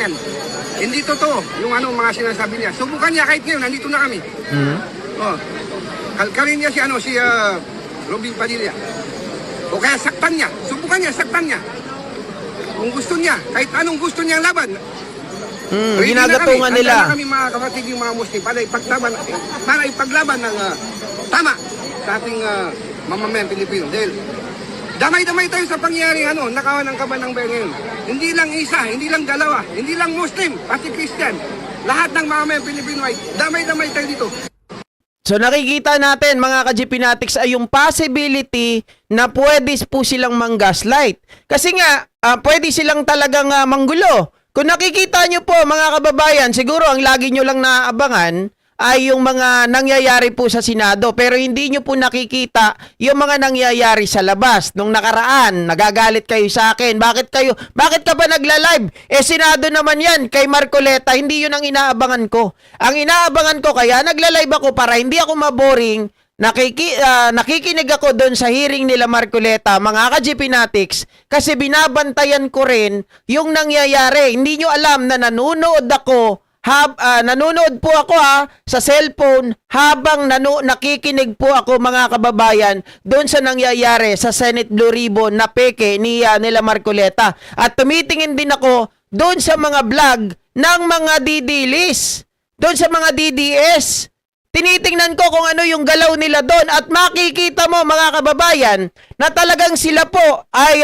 Yan. Hindi totoo yung mga sinasabi niya. Subukan niya kahit ngayon, nandito na kami. Oh. Kalkalin niya si Robin Padilla. O kaya saktan niya. Subukan niya, saktan niya. Kung gusto niya, kahit anong gusto niyang laban. Ginagatungan nila. Kami mga kapatid yung mga Muslim para ipaglaban ng tama sa ating mamamayang Pilipino. Dahil damay-damay tayo sa pangyayaring nakawan ng kaban ng bayan ngayon. Hindi lang isa, hindi lang dalawa, hindi lang Muslim, pati Christian. Lahat ng mamamayang Pilipino ay damay-damay tayo dito. So nakikita natin mga ka-GPnatics ay yung possibility na pwede po silang mang-gaslight. Kasi nga, pwede silang talagang manggulo. Kung nakikita nyo po mga kababayan, siguro ang lagi nyo lang naabangan ay yung mga nangyayari po sa Senado. Pero hindi nyo po nakikita yung mga nangyayari sa labas. Nung nakaraan, nagagalit kayo sa akin. Bakit ka ba nagla-live? Senado naman yan, kay Marcoleta. Hindi yun ang inaabangan ko. Ang inaabangan ko, kaya nagla-live ako para hindi ako maboring. Nakikinig ako doon sa hearing nila Marcoleta, mga ka-GPnatics, kasi binabantayan ko rin yung nangyayari. Hindi nyo alam na nanonood po ako sa cellphone habang nakikinig po ako mga kababayan doon sa nangyayari sa Senate Blue Ribbon na peke nila Marcoleta. At tumitingin din ako doon sa mga vlog ng mga didilis, doon sa mga DDS. Tinitingnan ko kung ano yung galaw nila doon at makikita mo mga kababayan na talagang sila po ay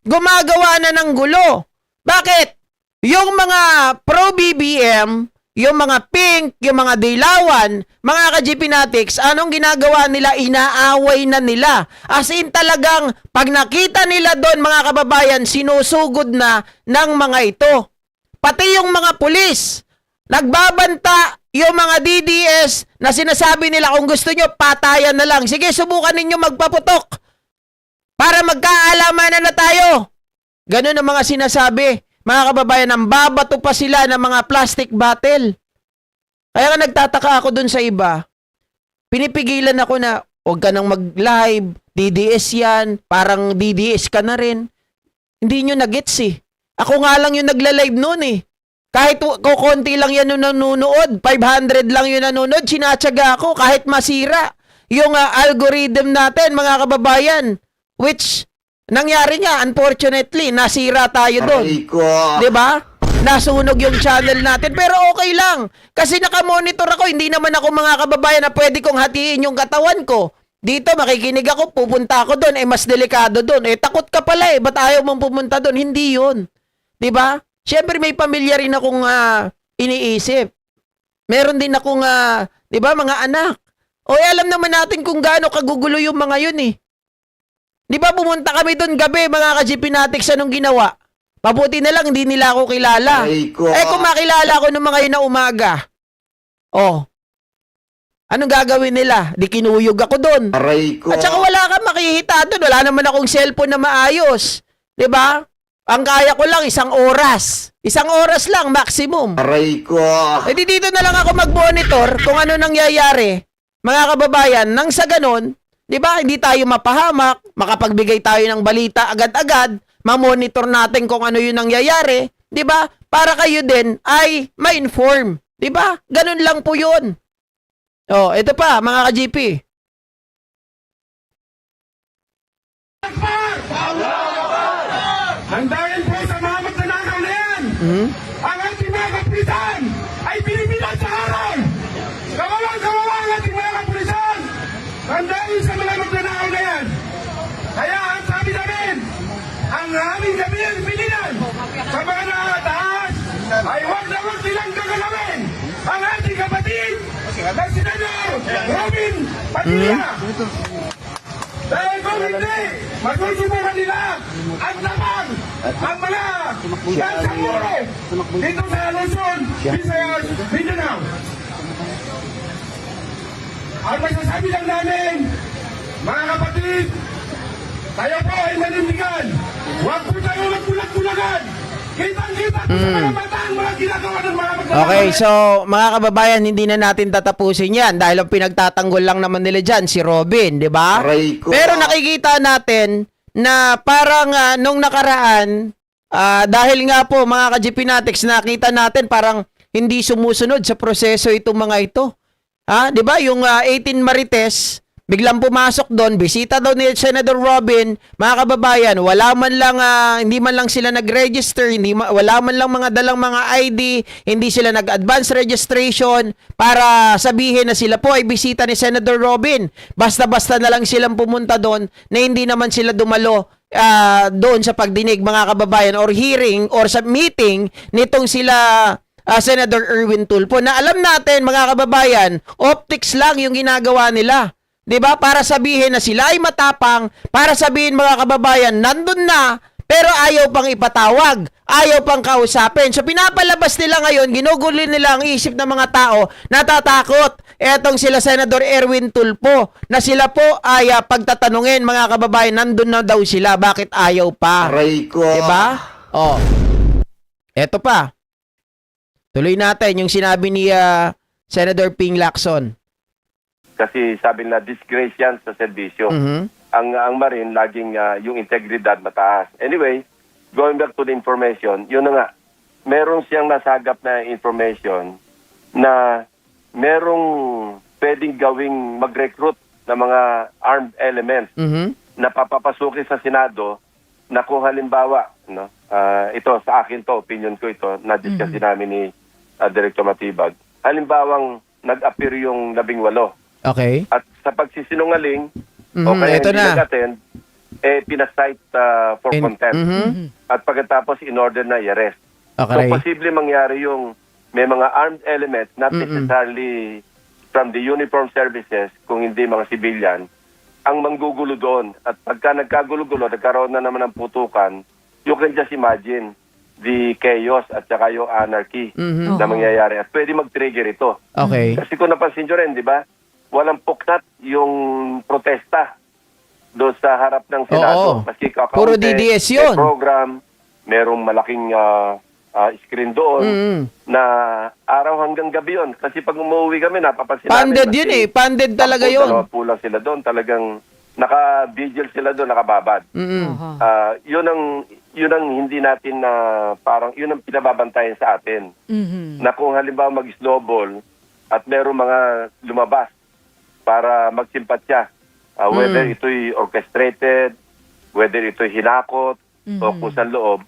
gumagawa na ng gulo. Bakit? Yung mga pro-BBM, yung mga pink, yung mga dilawan, mga ka-GPnatics, anong ginagawa nila? Inaaway na nila. As in talagang pag nakita nila doon mga kababayan, sinusugod na ng mga ito. Pati yung mga pulis, nagbabanta yung mga DDS na sinasabi nila kung gusto nyo, patayan na lang. Sige, subukan ninyo magpaputok para magkaalaman na tayo. Ganun ang mga sinasabi. Mga kababayan, ang babato pa sila ng mga plastic bottle. Kaya nga nagtataka ako dun sa iba. Pinipigilan ako na, huwag ka nang mag-live, DDS yan, parang DDS ka na rin. Hindi nyo na-gets eh. Ako nga lang yung nagla-live noon eh. Kahit konti lang yan yung nanonood, 500 lang yung nanonood, sinatsaga ako kahit masira yung algorithm natin, mga kababayan. Which, nangyari nga, unfortunately, nasira tayo doon. Diba? Nasunog yung channel natin, pero okay lang. Kasi nakamonitor ako, hindi naman ako mga kababayan na pwede kong hatiin yung katawan ko. Dito, makikinig ako, pupunta ako doon, mas delikado doon. Takot ka pala ba't ayaw mong pumunta doon? Hindi yun. Diba? Siyempre may pamilya rin akong iniisip. Meron din akong, di ba, mga anak. Alam naman natin kung gaano kagugulo yung mga yun eh. Di ba pumunta kami doon gabi, mga ka-GPnatics, anong ginawa? Mabuti na lang, hindi nila ako kilala. Kung makilala ko ng mga yun na umaga, anong gagawin nila? Di kinuyog ako doon. At saka wala kang makikita doon. Wala naman akong cellphone na maayos. Di ba? Ang kaya ko lang, 1 oras. 1 oras lang, maximum. Dito na lang ako mag-monitor kung ano nangyayari. Mga kababayan, nang sa ganon, di ba, hindi tayo mapahamak, makapagbigay tayo ng balita agad-agad, ma-monitor natin kung ano yung nangyayari, di ba? Para kayo din ay ma-inform. Di ba? Ganon lang po yun. Ito pa, mga ka-GP. Dahil po sa mga magnanakaw na yan, ang ating mga kapulisan ay binibilang sa araw. Kawawang-kawawa ang ating mga kapulisan. Dahil sa mga magnanakaw na yan. Kaya ang sabi namin, ang aming gabihan pilihan sa mga nakataas ay huwag na huwag nilang gagalawin ang ating kapatid na Senador Robin Padilla. Dahil kung hindi, magsusubukan nila ang lamang ang mga dansang muro dito sa Luzon, Visayas, Mindanao. Ang masasabi lang namin, mga kapatid, tayo po ay manindigan. Huwag po tayo magbulag-bulagan. Kitang-kita po sa mga mata ang mga ginagawa ng mga magdalaman. Okay, so mga kababayan, hindi na natin tatapusin yan dahil ang pinagtatanggol lang naman nila dyan, si Robin, di ba? Pero nakikita natin na parang nung nakaraan, Dahil nga po mga ka-GP Natics, nakita natin parang hindi sumusunod sa proseso itong mga ito. 'Di ba? Yung 18 Marites, biglang pumasok doon, bisita daw ni Senator Robin, mga kababayan, wala man lang hindi man lang sila nag-register, wala man lang mga dalang mga ID, hindi sila nag-advance registration para sabihin na sila po ay bisita ni Senator Robin. Basta-basta na lang silang pumunta doon na hindi naman sila dumalo doon sa pagdinig, mga kababayan, or hearing or sa meeting nitong sila Senator Erwin Tulfo, na alam natin mga kababayan, optics lang yung ginagawa nila. 'Di ba? Para sabihin na sila ay matapang, para sabihin mga kababayan, nandun na, pero ayaw pang ipatawag, ayaw pang kausapin. So pinapalabas nila ngayon, ginugulo nila ang isip ng mga tao, natatakot. Etong sila Senator Erwin Tulfo, na sila po ay pagtatanungin mga kababayan, nandun na daw sila, bakit ayaw pa? Aray ko. 'Di ba? Oh. Eto pa. Tuloy natin yung sinabi ni Senator Ping Lacson. Kasi sabi nila, disgrace yan sa serbisyo. Mhm. Ang Marine, laging yung integridad mataas. Anyway, going back to the information, yun na nga, meron siyang nasagap na information na merong pwedeng gawing mag-recruit ng mga armed elements Mhm. na papapasukin sa Senado na kung halimbawa, no, ito sa akin to, opinion ko ito, na-discuss din namin ni Director Matibag. Halimbawang nag-appear yung 18 Okay. at sa pagsisinungaling Mhm, o kaya ito hindi na. nag-attend, pinasight for contempt. Mhm. At pagkatapos in-order na i-arrest. Okay. So posible mangyari yung may mga armed elements, not necessarily from the uniform services, kung hindi mga civilian, ang manggugulo doon. At pagka nagkagulo-gulo, nagkaroon na naman ng putukan, you can just imagine the chaos at saka yung anarchy Mhm. na mangyayari. At pwede mag-trigger ito. Okay. Kasi kung napansin nyo rin, di ba, walang puknat yung protesta doon sa harap ng Senado. Oo. Maski kakaunti, Puro DDS yun. may program, merong malaking screen doon Mhm. na araw hanggang gabi yun. Kasi pag umuwi kami, napapansin Funded namin, yun maski Funded talaga 10, yun. 20 sila doon. Talagang naka-vigil sila doon, nakababad. Mhm. Yun ang hindi natin na parang yun ang pinababantayan sa atin. Na kung halimbawa mag-snowball at merong mga lumabas para magsimpatya, whether ito'y orchestrated, whether ito'y hinakot o kung sa loob,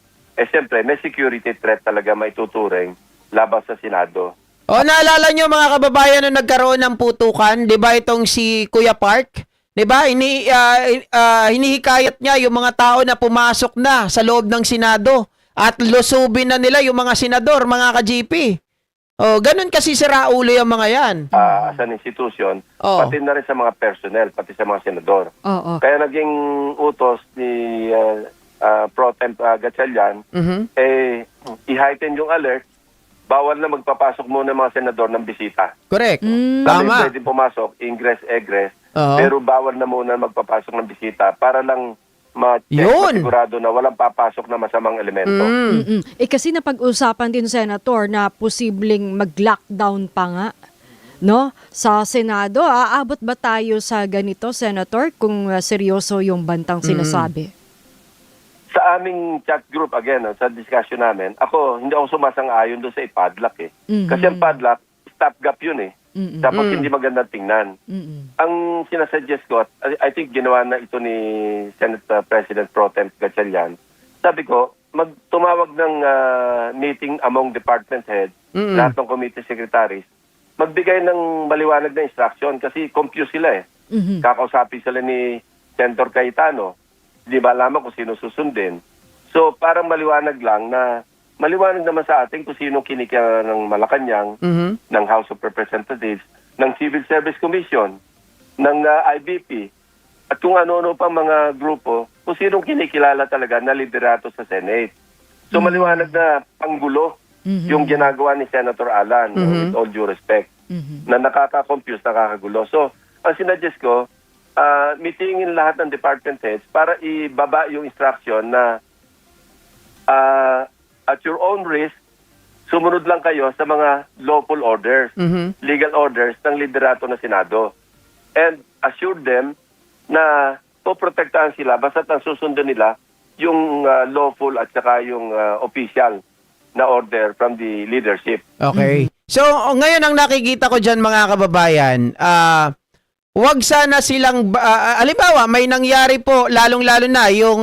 siyempre may security threat talaga may tuturing laban sa Senado. Naalala nyo mga kababayan nung nagkaroon ng putukan, 'di ba itong si Kuya Park? 'Di ba? Hinihikayat niya yung mga tao na pumasok na sa loob ng Senado at lusubin na nila yung mga senador, mga ka-GP. Ganun kasi sira ulo yung mga 'yan. As an institution, Oo. pati na rin sa mga personnel, pati sa mga senador. Oo. Kaya naging utos ni Pro Temp Gatchalian, Mhm. i-heighten yung alert, bawal na magpapasok muna ng mga senador ng bisita. Correct. Kami Tama. pwede pumasok, ingress, egress, Oo. pero bawal na muna magpapasok ng bisita para lang Yun. masigurado na walang papasok na masamang elemento. Mm-mm. Kasi napag-usapan din, Senator, na posibleng mag-lockdown pa nga, no? Sa Senado, aabot ba tayo sa ganito, Senator, kung seryoso yung bantang sinasabi? Sa aming chat group, again, sa discussion namin, hindi ako sumasang-ayon doon sa ipadlock eh. Kasi ang padlock, stopgap yun eh. Tapos hindi magandang tingnan. Ang sinasuggest ko, I think ginawa na ito ni Senate President Pro Temp Gatchalian, sabi ko, tumawag ng meeting among department heads, lahat ng committee secretaries, magbigay ng maliwanag na instruction kasi confused sila eh. Kakausapin sila ni Senator Cayetano, di ba alam kung sino susundin. So parang maliwanag lang na maliwanag naman sa atin kung sino kinikilala ng Malacanang, ng House of Representatives, ng Civil Service Commission, ng IBP, at kung ano-ano pang mga grupo, kung sino kinikilala talaga na liderato sa Senate. So maliwanag na panggulo yung ginagawa ni Senator Alan, with all due respect, na nakaka-confuse, nakakagulo. So ang sinuggest ko, meetingin lahat ng department heads para ibaba yung instruction na at your own risk, sumunod lang kayo sa mga lawful orders, legal orders ng liderato ng Senado. And assure them na poprotektahan sila basta ang susundin nila yung lawful at saka yung official na order from the leadership. Okay. So, ngayon ang nakikita ko dyan mga kababayan, wag sana silang, halimbawa, may nangyari po, lalong-lalo na, yung,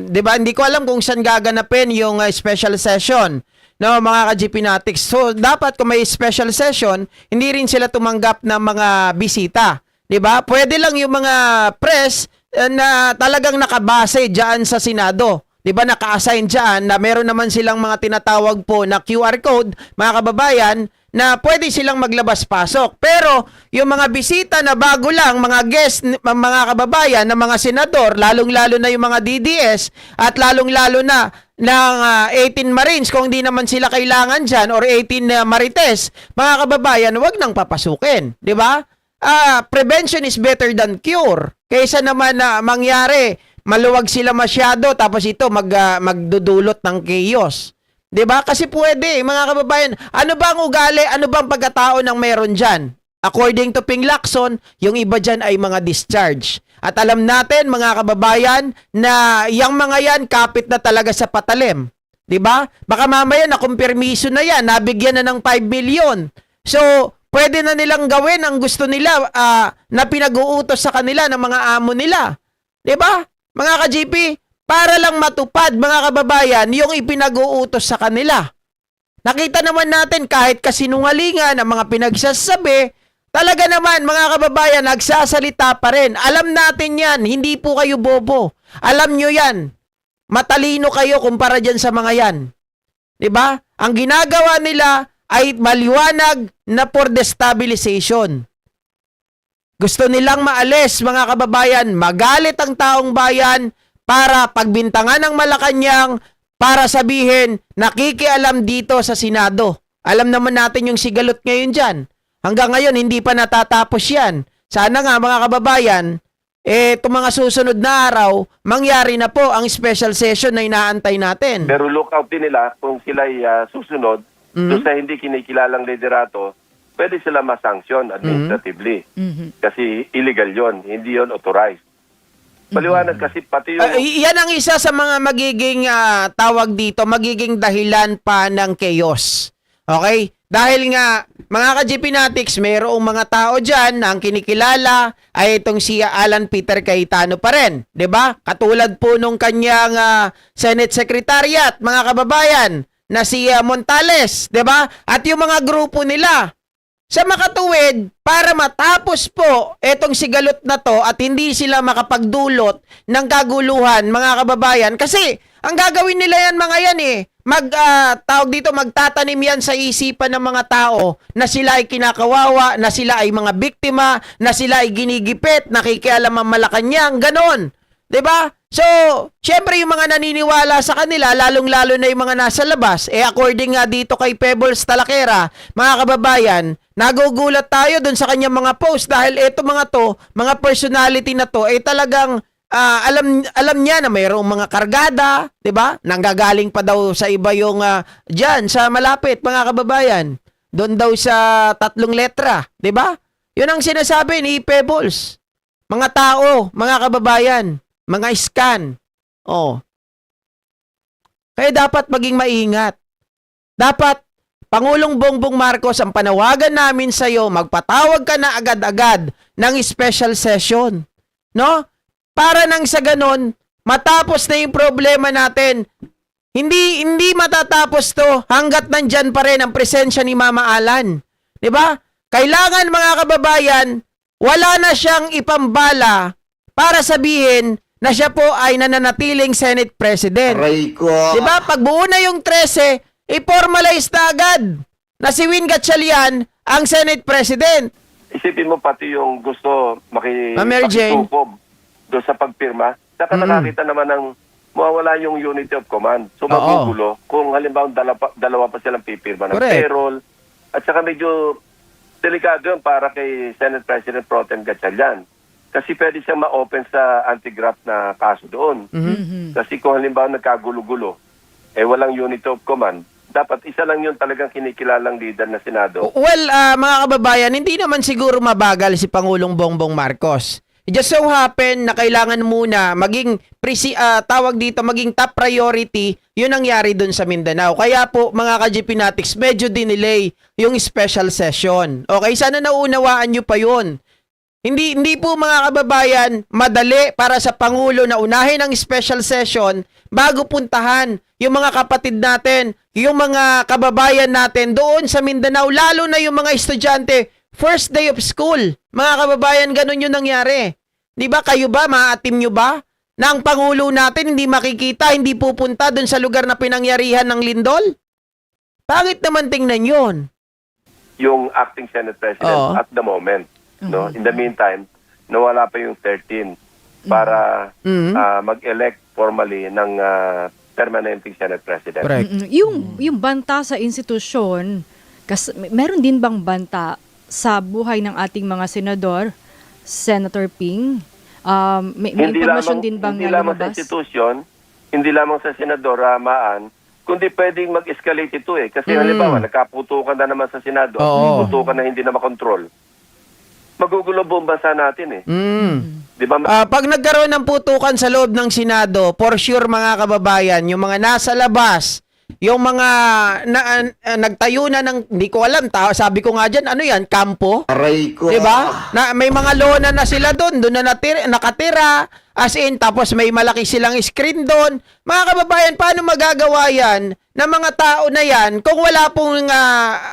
di ba, hindi ko alam kung saan gaganapin yung special session, no, mga ka-GPnatics. So, dapat kung may special session, hindi rin sila tumanggap ng mga bisita. Di ba? Pwede lang yung mga press na talagang nakabase dyan sa Senado. Di ba, naka-assign dyan na meron naman silang mga tinatawag po na QR code, mga kababayan, na pwede silang maglabas-pasok. Pero yung mga bisita na bago lang, mga guest, mga kababayan, na mga senador, lalong-lalo na yung mga DDS, at lalong-lalo na ng 18 Marines, kung di naman sila kailangan dyan, or 18 Marites, mga kababayan, wag nang papasukin. Di ba? Prevention is better than cure. Kaysa naman na mangyari, maluwag sila masyado tapos ito magdudulot ng chaos. 'Di ba? Kasi pwede, mga kababayan, ano ba ang ugali, ano bang pagkatao ng meron diyan? According to Ping Lacson, yung iba diyan ay mga discharge. At alam natin, mga kababayan, na yung mga yan kapit na talaga sa patalim. 'Di ba? Baka mamaya na kumpirmiso na yan, nabigyan na ng 5 million. So, pwede na nilang gawin ang gusto nila na pinag-uutos sa kanila ng mga amo nila. 'Di ba? Mga ka-GP, para lang matupad, mga kababayan, yung ipinag-uutos sa kanila. Nakita naman natin kahit kasinungalingan ang mga pinagsasabi, talaga naman, mga kababayan, nagsasalita pa rin. Alam natin yan, hindi po kayo bobo. Alam nyo yan. Matalino kayo kumpara dyan sa mga yan. 'Di ba? Ang ginagawa nila ay maliwanag na for destabilization. Gusto nilang maalis, mga kababayan, magalit ang taong bayan para pagbintangan ng Malacanang, para sabihin, nakikialam dito sa Senado. Alam naman natin yung sigalot ngayon dyan. Hanggang ngayon, hindi pa natatapos yan. Sana nga, mga kababayan, itong mga susunod na araw, mangyari na po ang special session na inaantay natin. Pero look out din nila kung sila'y susunod doon sa hindi kinikilalang liderato, pwede sila masanction administratively. Kasi illegal yon, hindi yon authorized. Paliwanag kasi pati yung... Yan ang isa sa mga magiging tawag dito, magiging dahilan pa ng chaos. Okay? Dahil nga, mga ka-GPnatics, mayroong mga tao dyan na ang kinikilala ay itong si Alan Peter Cayetano pa rin. 'Di ba? Katulad po nung kanyang Senate Secretariat, mga kababayan, na si Montales. 'Di ba? At yung mga grupo nila, sa makatuwid, para matapos po etong sigalot na to at hindi sila makapagdulot ng kaguluhan, mga kababayan. Kasi, ang gagawin nila yan, mga yan tawag dito, magtatanim yan sa isipan ng mga tao na sila ay kinakawawa, na sila ay mga biktima, na sila ay ginigipit, nakikialam ang Malacanang, ganon. 'Di ba? So, syempre yung mga naniniwala sa kanila, lalong-lalo na yung mga nasa labas, according nga dito kay Pebbles Talakera, mga kababayan, nagugulat tayo dun sa kanyang mga post dahil eto mga to, mga personality na to, talagang alam niya na mayroong mga kargada, 'di ba? Nanggagaling pa daw sa iba yung diyan sa malapit, mga kababayan. Doon daw sa 3 letra, 'di ba? 'Yun ang sinasabi ni Pebbles. Mga tao, mga kababayan, mga scan. Oh. Kaya dapat maging maingat. Dapat Pangulong Bongbong Marcos, ang panawagan namin sa iyo, magpatawag ka na agad-agad ng special session. No? Para nang sa ganon, matapos na yung problema natin. Hindi matatapos to hanggat nandyan pa rin ang presensya ni Mama Alan. 'Di ba? Kailangan, mga kababayan, wala na siyang ipambala para sabihin na siya po ay nananatiling Senate President. Aray ko. 'Di ba? Pag buo na yung 13, i-formalize na agad na si Win Gatchalian ang Senate President. Isipin mo pati yung gusto Ma'am Mary Jane. makitukob doon sa pagpirma. Saka nakakita naman ng mawawala yung unity of command. So magugulo kung halimbawa dalawa pa silang pipirma ng Correct. payroll. At saka medyo delikado yun para kay Senate President Pro Tem Gatchalian. Kasi pwede siyang ma-open sa anti-graft na kaso doon. Kasi kung halimbawa nagkagulo-gulo, walang unity of command, dapat isa lang yun talagang kinikilalang leader na Senado. Well, mga kababayan, hindi naman siguro mabagal si Pangulong Bongbong Marcos. It just so happen na kailangan muna maging maging top priority yung nangyari doon sa Mindanao. Kaya po mga ka-GPnatics, medyo dinelay yung special session. Okay, sana nauunawaan nyo pa yun. Hindi po mga kababayan madali para sa Pangulo na unahin ang special session bago puntahan yung mga kapatid natin, yung mga kababayan natin doon sa Mindanao, lalo na yung mga estudyante. First day of school. Mga kababayan, ganun yung nangyari. Di ba? Kayo ba? Maatim nyo ba? Na ang Pangulo natin hindi makikita, hindi pupunta dun sa lugar na pinangyarihan ng lindol? Pangit naman tingnan yun. Yung acting Senate President Oo. at the moment. No? In the meantime, nawala pa yung 13 para mag-elect formally ng permanenting Senate President. Correct. Yung banta sa institusyon, meron din bang banta sa buhay ng ating mga senador, Senator Ping? May impormasyon din bang hindi lamang sa lumabas? institusyon, hindi lamang sa senador Maan, kundi pwedeng mag-escalate ito eh. Kasi halimbawa, nagkaputukan na naman sa Senado, Oo. putukan na hindi na makontrol. Magugulo buong bansa natin eh. Di ba? Pag nagkaroon ng putukan sa loob ng Senado, for sure mga kababayan, yung mga nasa labas, yung mga nagtayo na ng, hindi ko alam, sabi ko nga dyan, ano yan, kampo? Aray ko. Diba? Na, may mga lona na sila doon na nakatira, as in, tapos may malaki silang screen doon. Mga kababayan, paano magagawa yan ng mga tao na yan kung wala pong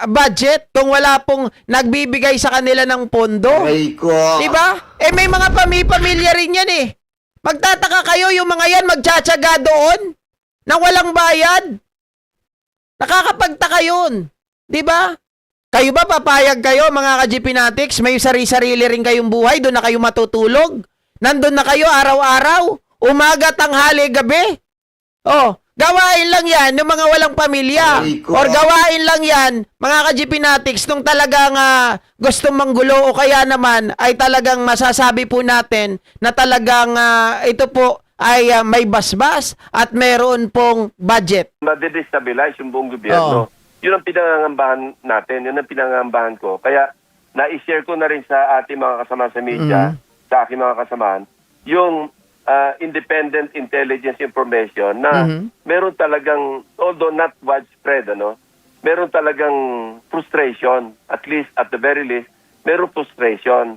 budget, kung wala pong nagbibigay sa kanila ng pondo? Aray ko. Diba? Eh may mga pamilya rin yan eh. Magtataka kayo yung mga yan magtsatsaga doon na walang bayad. Nakakapagtaka yun. Diba? Kayo ba papayag kayo mga ka-GPnatics? May sarili-sarili rin kayong buhay, doon na kayo matutulog? Nandun na kayo araw-araw? Umaga, tanghali, gabi? Oh, gawain lang yan ng mga walang pamilya. Aray ko. Or gawain lang yan, mga ka-GPnatics, nung talagang gustong manggulo o kaya naman ay talagang masasabi po natin na talagang ito po ay may basbas at meron pong budget. Ma-destabilize yung buong gobyerno. Yun ang pinangangambahan natin, yun ang pinangangambahan ko. Kaya na-share ko na rin sa ating mga kasama sa media, sa aking mga kasamaan, yung independent intelligence information na meron talagang, although not widespread, meron talagang frustration, at least, at the very least, meron frustration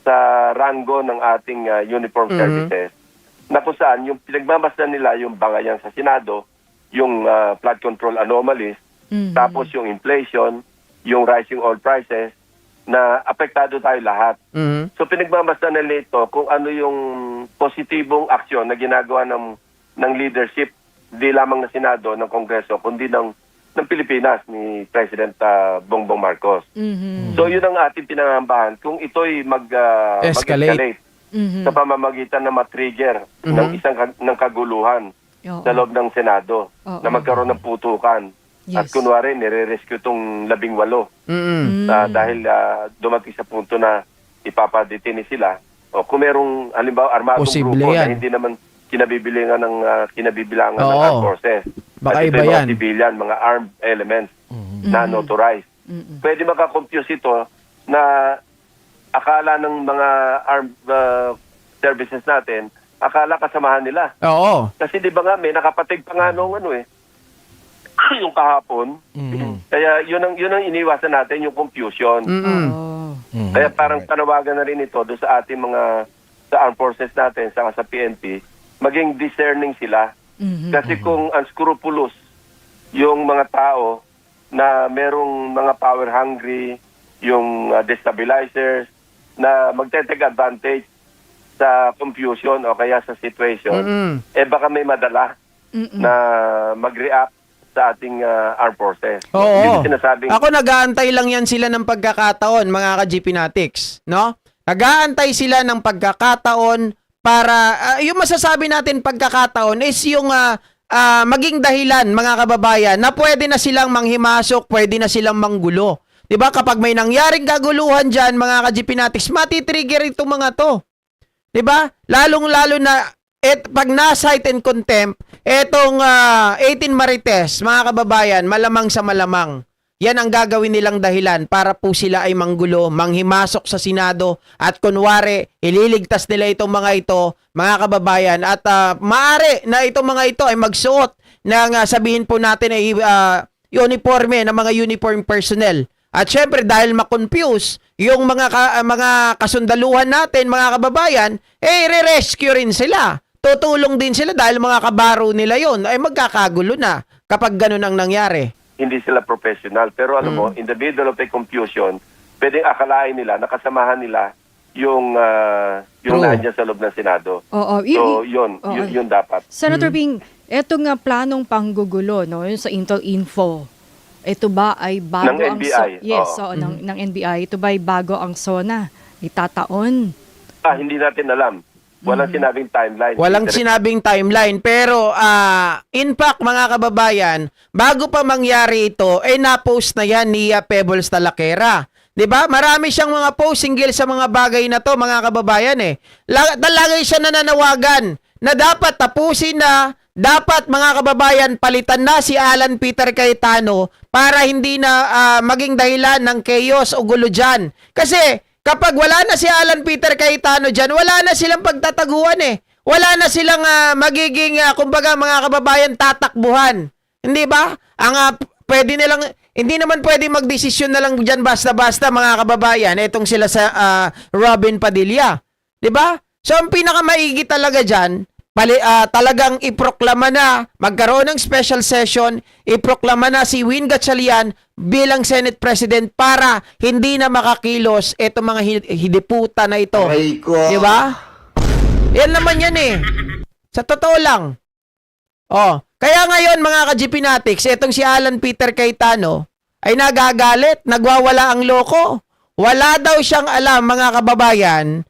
sa rango ng ating uniform services, na kung saan yung pinagmamasdan nila yung bangayan sa Senado, yung flood control anomalies, tapos yung inflation, yung rising oil prices, na apektado tayo lahat. So pinagmamasdan nila ito kung ano yung positibong aksyon na ginagawa ng leadership, di lamang ng Senado, ng Kongreso, kundi ng Pilipinas ni President Bongbong Marcos. So yun ang ating pinangambahan kung ito'y mag-escalate sa pamamagitan na matrigger ng kaguluhan Oo. sa loob ng Senado, Oo. na magkaroon ng putukan. At Yes. kunwari, nire-rescue itong 18 dahil dumating sa punto na ipapadetini sila. O kung merong, halimbawa, armadong Posible grupo yan. na hindi naman kinabibilangan ng Oo. armed forces. Baka At ito iba yung mga yan. civilian, mga armed elements na unauthorized. Pwede makakompuse ito na akala ng mga armed services natin, akala kasamahan nila. Oo. Kasi di ba nga, may nakapatig pa nga nung yung kahapon. Kaya yun ang iniwasan natin, yung confusion. Oo. Kaya parang panawagan na rin ito doon sa ating sa armed forces natin, sa PNP, maging discerning sila. Kasi kung unscrupulous yung mga tao na merong mga power hungry, yung destabilizers, na magte-take advantage sa confusion o kaya sa situation, baka may madala na mag-react sa ating armed forces. Oo. Yun yung sinasabing, Ako nag-aantay lang yan sila ng pagkakataon, mga ka-GPnatics, no? Nag-aantay sila ng pagkakataon para, yung masasabi natin pagkakataon is yung maging dahilan, mga kababayan, na pwede na silang manghimasok, pwede na silang manggulo. 'Di ba? Kapag may nangyaring kaguluhan diyan, mga ka-GPnatics, matitrigger itong mga to. 'Di ba? Lalong-lalo na pag na-cite and contempt, etong 18 Marites, mga kababayan, malamang sa malamang yan ang gagawin nilang dahilan para po sila ay manggulo, manghimasok sa Senado at kunwari ililigtas nila itong mga ito, mga kababayan, at maaari na itong mga ito ay magsuot ng sabihin po natin ay uniforme ng mga uniform personnel. At syempre dahil makonfuse yung mga kasundaluhan natin, mga kababayan, re-rescue rin sila. Tutulong din sila dahil mga kabaro nila yon, ay magkakagulo na kapag ganun ang nangyari. Hindi sila professional. Pero alam mo, in the middle of the confusion, pwedeng akalain nila, nakasamahan nila yung True. nandiyan sa loob ng Senado. Oo. So, yun dapat. Senator Bing, eto nga planong panggugulo, no, yun sa Intel Info. Ito ba ay bago Ng ang NBI, yes, oo. ng NBI. Ito ba ay bago ang SONA? Itataon. Hindi natin alam. Walang sinabing timeline. Walang sinabing timeline, pero in fact mga kababayan, bago pa mangyari ito, na-post na yan ni Pebbles Talakera. 'Di ba? Marami siyang mga post hinggil sa mga bagay na to, mga kababayan Talaga siya nananawagan na dapat tapusin na, dapat mga kababayan palitan na si Alan Peter Cayetano para hindi na maging dahilan ng chaos o gulo dyan. Kasi kapag wala na si Alan Peter Cayetano dyan, wala na silang pagtataguan Wala na silang magiging, kumbaga mga kababayan, tatakbuhan. Hindi ba? Pwede nilang, hindi naman pwede magdesisyon na lang dyan basta-basta mga kababayan. Itong sila sa Robin Padilla. Di ba? So ang pinakamaigi talaga dyan, talagang iproklama na, magkaroon ng special session, iproklama na si Win Gatchalian bilang Senate President para hindi na makakilos itong mga hidiputa na ito. Di ba? Yan naman yan Sa totoo lang. Kaya ngayon mga ka-GPnatics, itong si Alan Peter Cayetano ay nagagalit, nagwawala ang loko. Wala daw siyang alam mga kababayan